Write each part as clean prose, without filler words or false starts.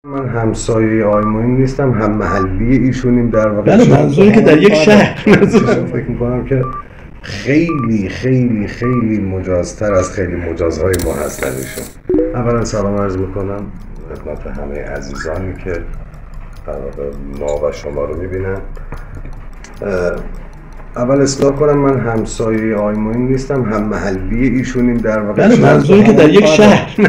من همسایه آقای معین نیستم، هم محلی ایشونیم در واقع. بله، منظوری که در یک شهر فکر میکنم که خیلی خیلی خیلی مجازتر از خیلی مجازهای ما هستن ایشون. اولا سلام عرض میکنم خدمت همه عزیزانی که در واقع ما و شما رو میبینن. اول اصلاح کنم، من همسایه آقای معین نیستم، هم محلی ایشونیم در واقع. بله، منظوری که در یک شهر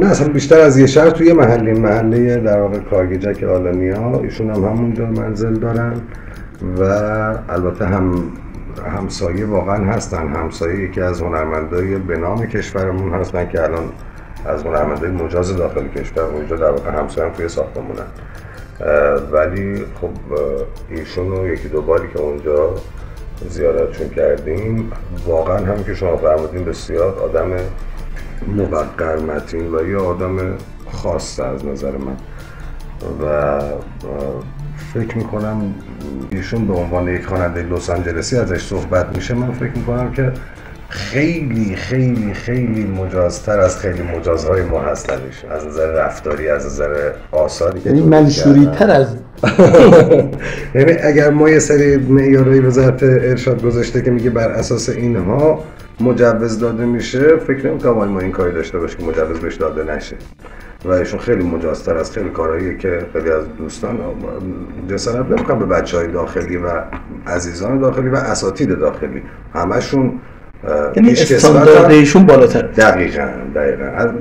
نه اصلا بیشتر از یه شهر، توی محله در واقع کارگیجک آلانیا. ایشون هم همونجا منزل دارن و البته همسایه واقعا هستن. همسایه یکی از هنرمندای به نام کشورمون هستن که الان از هنرمندای مجاز داخل کشور اونجا در واقع همسایه هم توی ساختمونن. ولی خب ایشون رو یکی دو باری که اونجا زیارتشون کردیم، واقعا هم که شما فرمودین بسیار آدم موقر متین و یه آدم خاصه از نظر من و فکر میکنم ایشون به عنوان یک خواننده لس آنجلسی ازش صحبت میشه. من فکر میکنم که خیلی خیلی خیلی مجازتر از خیلی مجازهای ما هستن ایشون، از نظر رفتاری، از نظر آثاری، یعنی منشوری تر از یعنی اگر ما یه سری معیارهای وزارت ارشاد گذاشته که میگه بر اساس اینها مجوز داده میشه، فکر نمی‌کنم ما این کاری داشته باشه که مجوز بهش داده نشه و ایشون خیلی مجازتر از خیلی کارهایی که خیلی از دوستان جسارت نمی‌کنن به بچهای داخلی و عزیزان داخلی و اساتید داخلی، همشون یعنی استانداردشون بالاتر. دقیقاً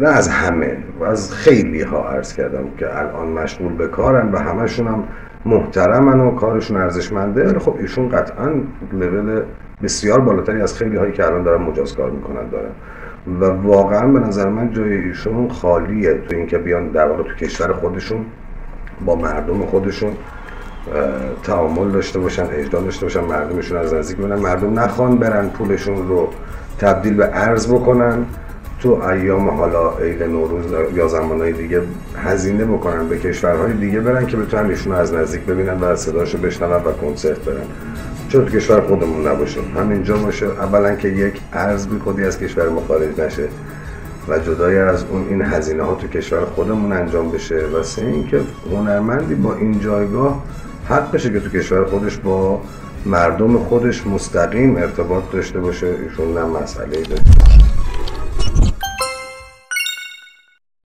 نه از همه، از خیلی ها عرض کردم که الان مشغول به کارن و همشون هم محترمن و کارشون ارزشمنده، ولی خب ایشون قطعاً لول بسیار بالاتری از خیلی هایی که الان دارن مجاز کار میکنن دارن و واقعاً به نظر من جای ایشون خالیه تو اینکه بیان در واقع تو کشور خودشون با مردم خودشون تعامل داشته باشن، اجرا داشته باشن، مردمشون از نزدیک ببینن، مردم نخوان برن پولشون رو تبدیل به ارز بکنن تو ایام حالا عید نوروز یا زمانهای دیگه هزینه بکنن به کشورهای دیگه برن که بتونن ایشون از نزدیک ببینن و صداشو بشنون و کنسرت برن. چرا تو کشور خودمون نباشه، همینجا باشه؟ اولا که یک ارز بی خودی از کشور ما خارج نشه و جدای از اون این هزینه ها تو کشور خودمون انجام بشه و سه اینکه هنرمندی با این جایگاه حق بشه که تو کشور خودش با مردم خودش مستقیم ارتباط داشته باشه. ایشون نه مسئله داره.